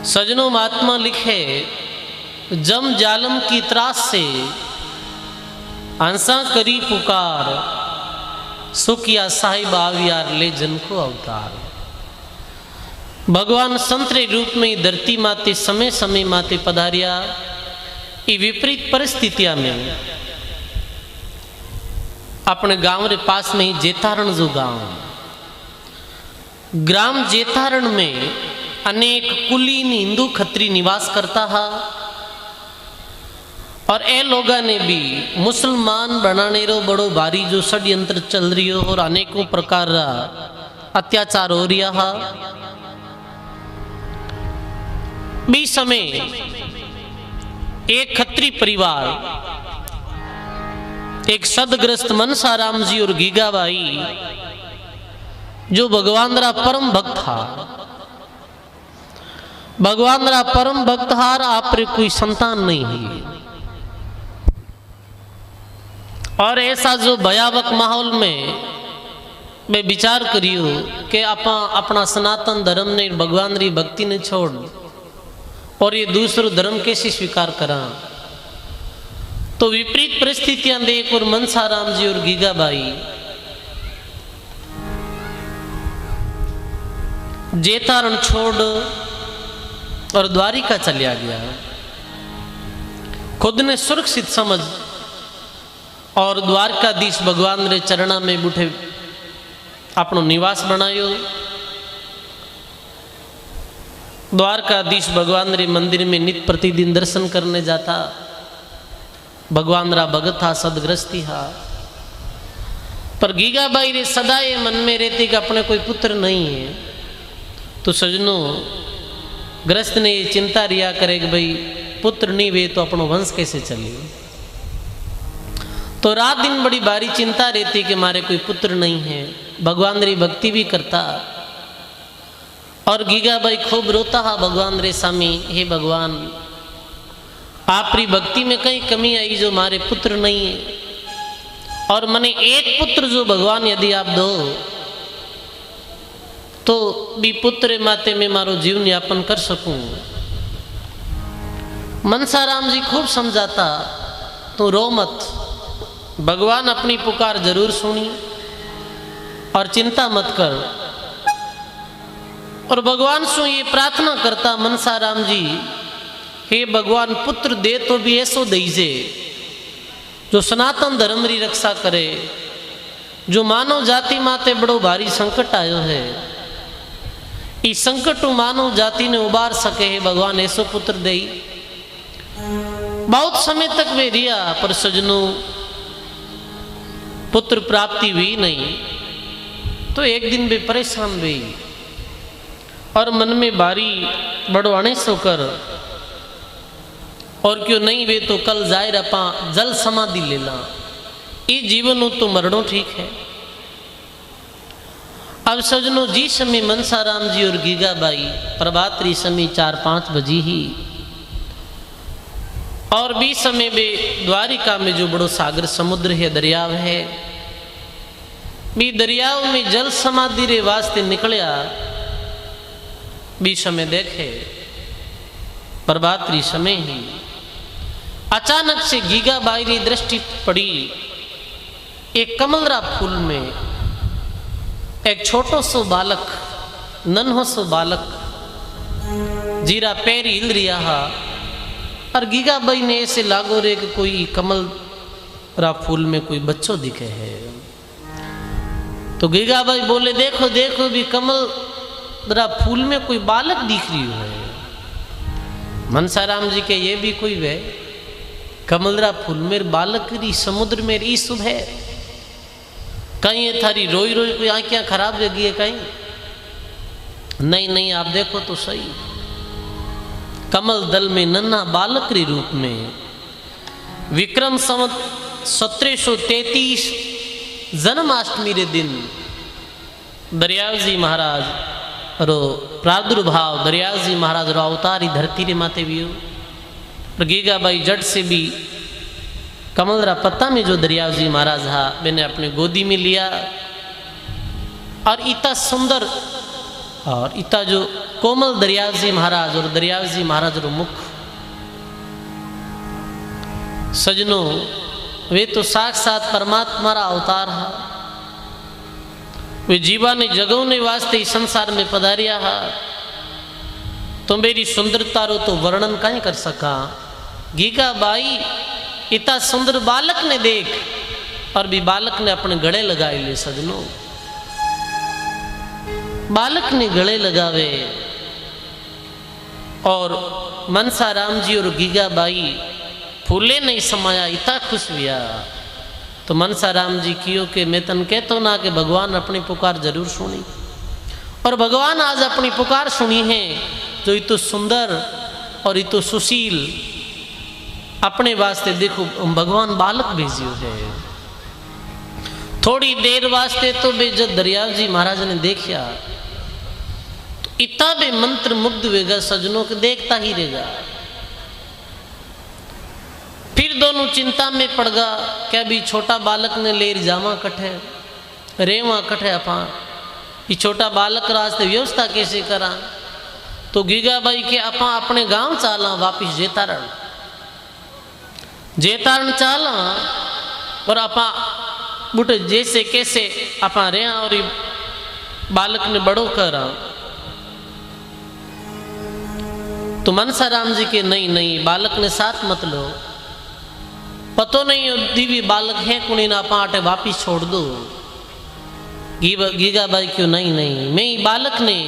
सजनों महात्मा लिखे, जम जालम की त्रास से हंसा करी पुकार, सुखिया साहिब आवियार ले जन को अवतार। भगवान संतरे रूप में धरती माते समय समय माते पधारिया। ये विपरीत परिस्थितियां में अपने गांव रे पास में ही जेतारण जो गांव, ग्राम जेतारण में अनेक कुलीन हिंदू खत्री निवास करता है। और ए लोगा ने भी मुसलमान बनाने रो बड़ो भारी जो षड्यंत्र चल रही हो और अनेकों प्रकार अत्याचार हो रहा है। बी समय एक खत्री परिवार, एक सदग्रस्त मनसाराम जी और गीगाबाई जो भगवान रा परम भक्त था, भगवान रा परम भक्त हार आप रे कोई संतान नहीं है। और ऐसा जो भयावक माहौल में मैं विचार करियो कि आपा अपना सनातन धर्म ने भगवान री भक्ति ने छोड़ और ये दूसरो धर्म कैसे स्वीकार करा। तो विपरीत परिस्थितियां देख और मनसाराम जी और गीगाबाई जेतारण छोड़ और द्वारिका चलिया गया। खुद ने सुरक्षित समझ और द्वारकाधीश भगवान रे चरणा में बुठे अपनो निवास बनायो। द्वारकाधीश भगवान रे मंदिर में नित्य प्रतिदिन दर्शन करने जाता। भगवान रा भगत था, सदग्रस्ती हा। पर गीगाबाई रे सदा ये मन में रहती कि अपने कोई पुत्र नहीं है। तो सजनों, ग्रस्त ने ये चिंता रिया करे कि भाई पुत्र नहीं वे तो अपनो वंश कैसे चले। तो रात दिन बड़ी भारी चिंता रहती कि मारे कोई पुत्र नहीं है। भगवान री भक्ति भी करता और गीगाबाई खूब रोता हा भगवान रे स्वामी, हे भगवान आप री भक्ति में कहीं कमी आई जो मारे पुत्र नहीं है। और मने एक पुत्र जो भगवान यदि आप दो तो भी पुत्र माते में मारो जीवन यापन कर सकूं। मनसाराम जी खूब समझाता, तो रो मत, भगवान अपनी पुकार जरूर सुनी और चिंता मत कर। और भगवान से ये प्रार्थना करता मनसाराम जी, हे भगवान पुत्र दे तो भी ऐसो दीजे जो सनातन धर्म री रक्षा करे। जो मानव जाति माते बड़ो भारी संकट आयो है, इस संकट मानव जाति ने उबार सके। है भगवान ऐसो पुत्र दे। बहुत समय तक वे रिया, पर सजनों पुत्र प्राप्ति हुई नहीं। तो एक दिन वे परेशान हुई और मन में भारी बड़ो अणेस होकर, और क्यों नहीं वे तो कल जाए अपा जल समाधि लेना, ये जीवन हो तो मरणों ठीक है। अब सजनों जी समय मनसाराम जी और गीगाबाई प्रभातरी समय 4-5 बजी ही, और भी समय में द्वारिका में जो बड़ो सागर समुद्र है, दरियाव है, भी दरियाव में जल समाधि रे वास्ते निकलिया। भी समय देखे प्रभातरी समय ही अचानक से गीगाबाई की दृष्टि पड़ी एक कमलरा फूल में एक छोटो सो बालक, नन्हो सो बालक जीरा पैर हिल रिया हा। और गीगाबाई ने ऐसे लागो रे कि कोई कमल रा फूल में कोई बच्चों दिखे है। तो गीगाबाई बोले, देखो देखो भी कमल रा फूल में कोई बालक दिख रही है। मनसाराम जी के ये भी कोई वे कमलरा फूल में बालक री समुद्र में री सुबह कहीं ये थारी रोई रोई कोई आंखें खराब लगी है कहीं नहीं। नहीं आप देखो तो सही, कमल दल में नन्हा बालक री रूप में विक्रम संवत 1733 जन्माष्टमी रे दिन दरियाव जी महाराज रो प्रादुर्भाव, दरियाव जी महाराज रो अवतारी धरती रे माते भी हो। और गीगाबाई जट से भी कमलरा पत्ता में जो दरियाव जी महाराज हा मैंने अपने गोदी में लिया। और इतना सुंदर और इता जो कोमल दरियाव जी महाराज और दरियाव जी महाराज रो मुख सजनों वे तो साक्षात परमात्मा रा अवतार हा। वे जीवा ने जगवने वास्ते इस संसार में पधारिया हा। तो मेरी सुंदरता रो तो वर्णन कहीं कर सका। गीगा बाई इतना सुंदर बालक ने देख और भी बालक ने अपने गले लगाए ले सजनों। बालक ने गले लगावे और मनसा राम जी और गीगा बाई फूले नहीं समाया इतना खुश हुआ। तो मनसा राम जी कियो कि मैं तन कहतो ना कि भगवान अपनी पुकार जरूर सुनी। और भगवान आज अपनी पुकार सुनी है जो इतो सुंदर और इतो सुशील अपने वास्ते देखो भगवान बालक भेजियो है। थोड़ी देर वास्ते तो बे जब दरियाव जी महाराज ने देखा तो इतना बे मंत्र मुग्ध होगा सजनों के देखता ही रहेगा। फिर दोनों चिंता में पड़ गया क्या भी छोटा बालक ने लेर जामा कठे रेवा कठे अपा ये छोटा बालक रास्ते व्यवस्था कैसे करा। तो गीगाबाई के अपा अपने गांव चाला वापिस जेतारण चाला और अपा बुटे जैसे कैसे अपा रे और बालक ने बड़ो करा। तो मनसा राम जी के नहीं नहीं बालक ने साथ मत लो पतो नहीं दीवी बालक है कुणी ना पाटे वापिस छोड़ दो। गीगाबाई क्यों नहीं नहीं मैं ही बालक ने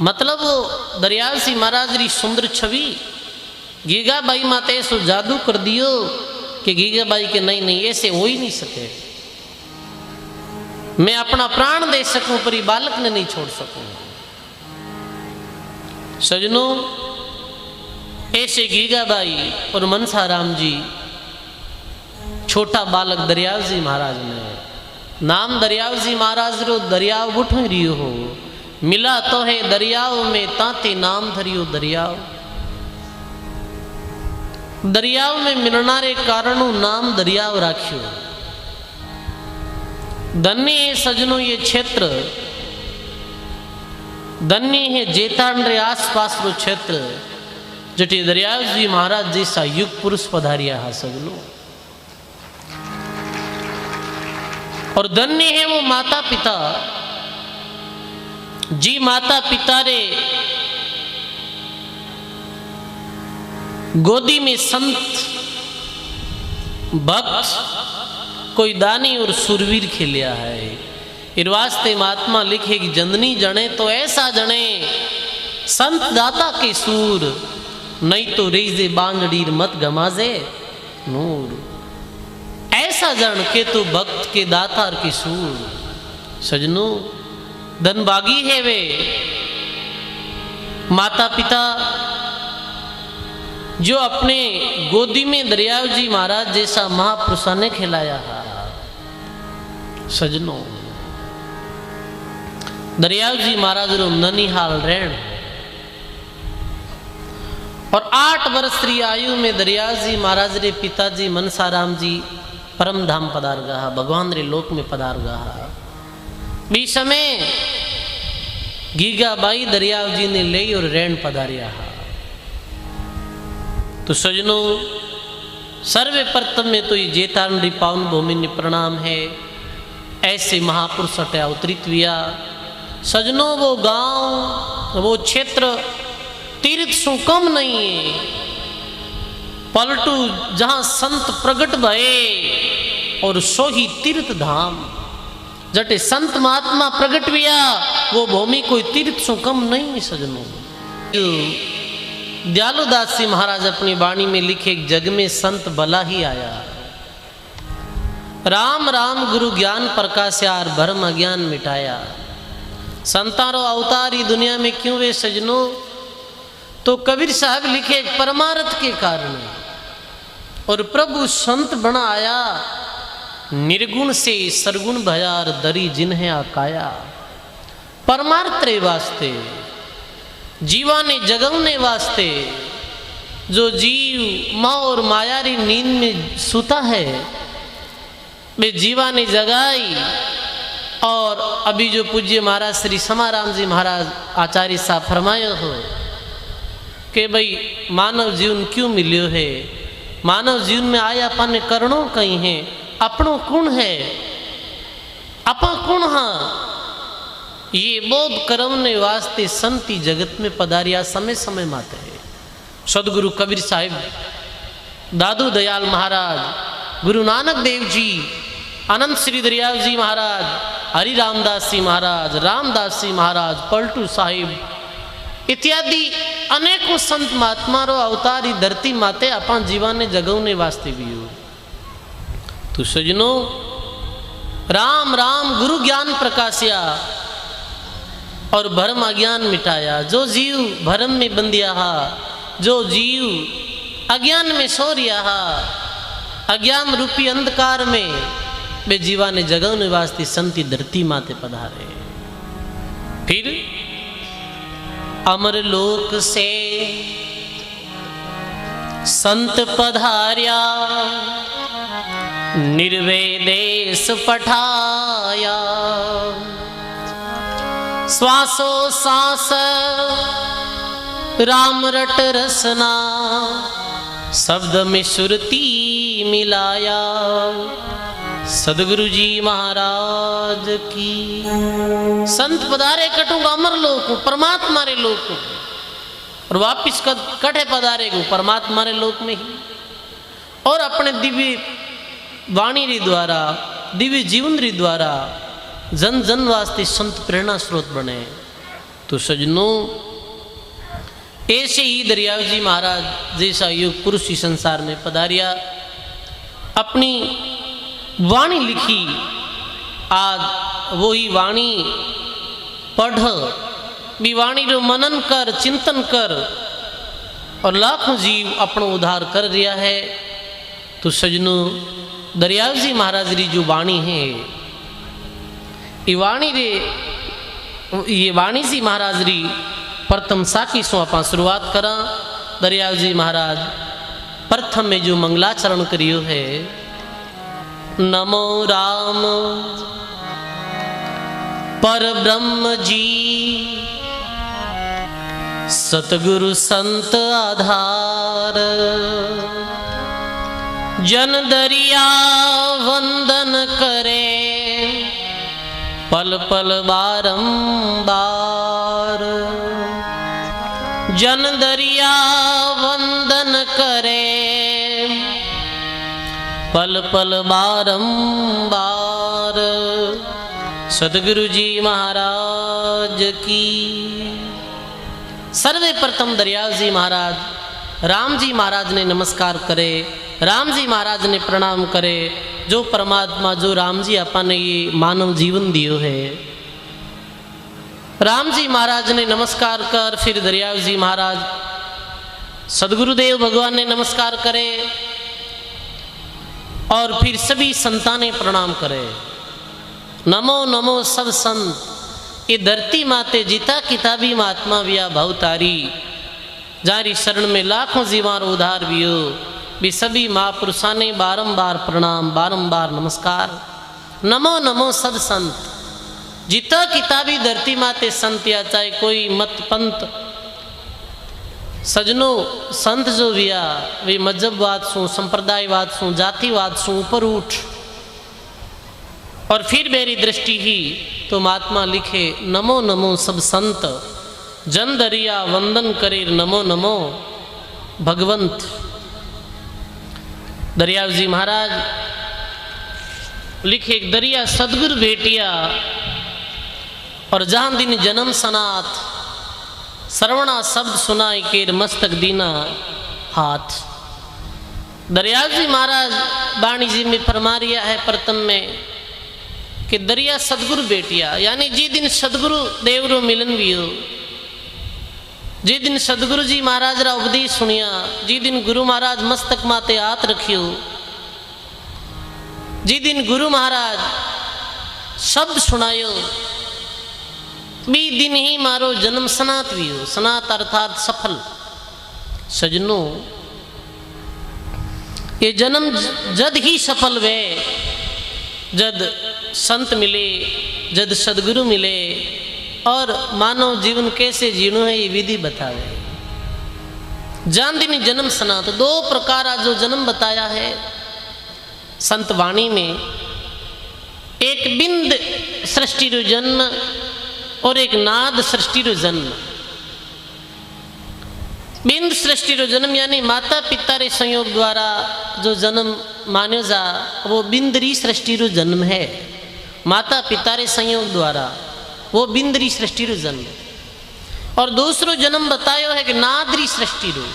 मतलब वो दरियाव सिंह महाराज री सुंदर छवि गीगाबाई माते सो जादू कर दियो कि गीगाबाई के नहीं नहीं ऐसे हो ही नहीं सके। मैं अपना प्राण दे सकूं पर ये बालक ने नहीं छोड़ सकूं। सजनों ऐसे गीगाबाई और मनसा राम जी छोटा बालक दरियाव जी महाराज ने नाम दरियाव जी महाराज रो दरियाव उठ रियो हो मिला तो है दरियाव में ताते नाम धरियो दरियाव। दरियाव में मिलनारे कारणों नाम दरियाव राखियो। धन्य है सजनों ये क्षेत्र धन्य है जेतान रे आसपास रो क्षेत्र जटी दरियाव जी महाराज जैसा युग पुरुष पधारिया हा सजनों। और धन्य है वो माता पिता जी माता पिता रे गोदी में संत भक्त कोई दानी और सुरवीर खेलिया है। इस वास्ते महात्मा लिखे कि जननी जने तो ऐसा जने संत दाता के सूर नहीं तो रेजे बांगड़ीर मत गमाजे नूर। ऐसा जन के तो भक्त के दातार की सूर। सजनों धनभागी है वे माता पिता जो अपने गोदी में दरियाव जी महाराज जैसा महापुरुषा ने खिलाया है। सजनों दरियाव जी महाराज रो ननिहाल रहन और 8 वर्ष री आयु में दरियाव जी महाराज रे पिताजी मनसा राम जी परम धाम पधार गया भगवान रे लोक में पधार गया। बी समय गीगाबाई दरियाव जी ने ले और रैन पधारिया। तो सजनों सर्वे प्रथम में तो ये जेतान री पावन भूमि ने प्रणाम है। ऐसे महापुरुष अटे अवतरित हुआ। सजनों वो गांव वो क्षेत्र तीर्थ सु कम नहीं है। पलटू जहां संत प्रगट भये और सो ही तीर्थ धाम जटे संत महात्मा प्रगट हुआ वो भूमि कोई तीर्थ सु कम नहीं है। सजनों दयालुदास जी महाराज अपनी वाणी में लिखे जग में संत भला ही आया। राम राम गुरु ज्ञान प्रकाश्यार भरम अज्ञान मिटाया। संतारो अवतार ही दुनिया में क्यों वे सजनों। तो कबीर साहब लिखे परमार्थ के कारण और प्रभु संत बना आया। निर्गुण से सरगुण भयार दरी जिन्हें आकाया। परमार्थ रे वास्ते जीवा ने जगवने वास्ते जो जीव माँ और मायारी नींद में सूता है वे जीवा ने जगाई और अभी जो पूज्य महाराज श्री समाराम जी महाराज आचार्य साहब फरमायो हो कि भाई मानव जीवन क्यों मिलियो है, मानव जीवन में आया पाने करणों कहीं है, अपनों कौन है, अपा कौन हाँ, ये बोध कर्म ने वास्ते संति जगत में पधारिया समय समय माते है। सदगुरु कबीर साहिब, दादू दयाल महाराज, गुरु नानक देव जी, अनंत श्री दरियाव जी महाराज, हरि रामदास जी महाराज, रामदास जी महाराज, पलटू साहिब इत्यादि अनेकों संत महात्मा रो अवतारी धरती माते अपन जीवन ने जगवने वास्ते भी हो। तो सजनो राम राम गुरु ज्ञान प्रकाशिया और भरम अज्ञान मिटाया। जो जीव भरम में बंदिया हा, जो जीव अज्ञान में सो रिया हा, अज्ञान रूपी अंधकार में वे जीवा ने जगवने वास्ते संति धरती माते पधारे। फिर अमर लोक से संत पधार्या, निर्वेदेश पठाया, श्वासो सांस राम रट रसना, शब्द में सुरती मिलाया। सदगुरु जी महाराज की। संत पधारे कटूंगा अमर लोक परमात्मा रे लोक, और वापिस कटे पधारे गो परमात्मा रे लोक में ही। और अपने दिव्य वाणी रे द्वारा, दिव्य जीवन रे द्वारा जन जन वास्ते संत प्रेरणा स्रोत बने। तो सजनों ऐसे ही दरियाव जी महाराज जैसा युग पुरुष इस संसार में पधारिया, अपनी वाणी लिखी, आज वही वाणी पढ़, भी वाणी रो मनन कर, चिंतन कर, और लाखों जीव अपनो उद्धार कर रिया है। तो सजनों दरियाव जी महाराज री जो वाणी है, ये वाणी जी महाराज री प्रथम साखी सो आप शुरुआत करा। दरियाव जी महाराज प्रथम में जो मंगलाचरण करियो है, नमो राम पर ब्रह्म जी, सतगुरु संत आधार, जन दरिया वंदन करे, पल पल बारंबार। जन दरिया वंदन करे, पल पल बारंबार। सदगुरु जी महाराज की। सर्वे प्रथम दरियाव जी महाराज राम जी महाराज ने नमस्कार करे, राम जी महाराज ने प्रणाम करे। जो परमात्मा, जो राम जी अपन ने ये मानव जीवन दियो है, राम जी महाराज ने नमस्कार कर, फिर दरियाव जी महाराज सदगुरुदेव भगवान ने नमस्कार करे, और फिर सभी संतानें प्रणाम करे। नमो नमो सब संत, ये धरती माते जिता किताबी महात्मा विया भवतारी, जारी शरण में लाखों जीवार उद्धार वियो, भी सभी महापुरुषा ने बारंबार प्रणाम, बारंबार नमस्कार। नमो नमो सब संत, जिता किताबी धरती माते संत या चाहे कोई मत पंथ। सजनों संत जो विया वे मजहबवाद सु, संप्रदायवाद सु, जातिवाद सु ऊपर उठ, और फिर मेरी दृष्टि ही तो महात्मा लिखे नमो नमो सब संत, जन दरिया वंदन करे, नमो नमो भगवंत। दरियाव जी महाराज लिखे एक दरिया सदगुरु भेटिया, और जहां दिन जन्म सनात, श्रवणा शब्द सुनाई केर मस्तक दीना हाथ। दरियाव जी महाराज वाणी जी में फरमा रिया है प्रथम में कि दरिया सदगुरु बेटिया, यानी जी दिन सदगुरु देवरो मिलन भी हो, जी दिन सदगुरु जी महाराज रा उपदेश सुनिया, जी दिन गुरु महाराज मस्तक माते हाथ रखियो, जी दिन गुरु महाराज शब्द सुनायो, बी दिन ही मारो जन्म सनात भी हो। सनात अर्थात सफल। सजनों ये जन्म जद ही सफल वे, जद संत मिले, जद सदगुरु मिले और मानव जीवन कैसे जीणो है ये विधि बतावे। जानदिनी जन्म सनात, दो प्रकार जो जन्म बताया है संत वाणी में, एक बिंद सृष्टि रो जन्म और एक नाद सृष्टि रो जन्म। बिंद सृष्टि रो जन्म यानी माता पिता रे संयोग द्वारा जो जन्म मान्यो जा वो बिंदरी सृष्टि रो जन्म है। माता पिता रे संयोग द्वारा वो बिंदरी सृष्टि रो जन्म। और दूसरो जन्म बतायो है कि नादरी सृष्टि रो।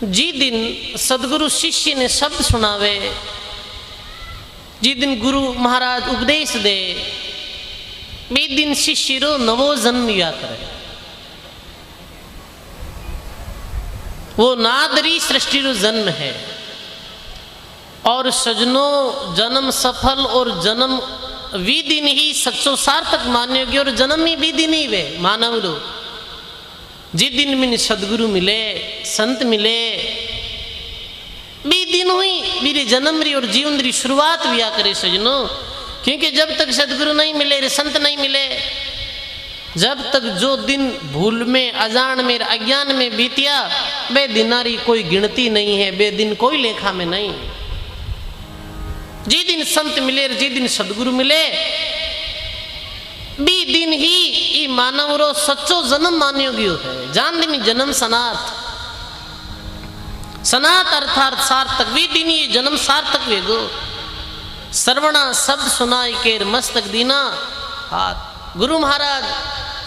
जी दिन सदगुरु शिष्य ने शब्द सुनावे, जी दिन गुरु महाराज उपदेश दे, बे दिन शिष्य रो नवो जन्म लिया करे। वो नादरी सृष्टि रो जन्म है। और सजनों जन्म सफल और जन्म विधि ही सच्चो सार्थक मान्योगी और जन्म ही विधि नहीं वे मानव रो। जिस दिन में सदगुरु मिले संत मिले बी दिन हुई मेरे जन्म री और जीवन री शुरुआत हुआ करे सजनों। क्योंकि जब तक सदगुरु नहीं मिले रे संत नहीं मिले, जब तक जो दिन भूल में अजान में अज्ञान में बीतिया बे दिनारी कोई गिनती नहीं है, बे दिन कोई लेखा में नहीं। जी दिन संत मिले जी दिन सदगुरु मिले बी दिन ही ई मानव रो सच्चो जन्म मान्यो गयो है। जान दिन जन्म सनात, सनात अर्थात सार्थक। वी दिन ये जन्म सार्थक वेगो। सर्वणा शब्द सुनाई केर मस्तक दीना हाथ। गुरु महाराज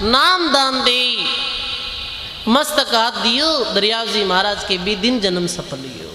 नाम दान दे मस्तक हाथ दियो, दरियाव जी महाराज के भी दिन जन्म सफल लियो।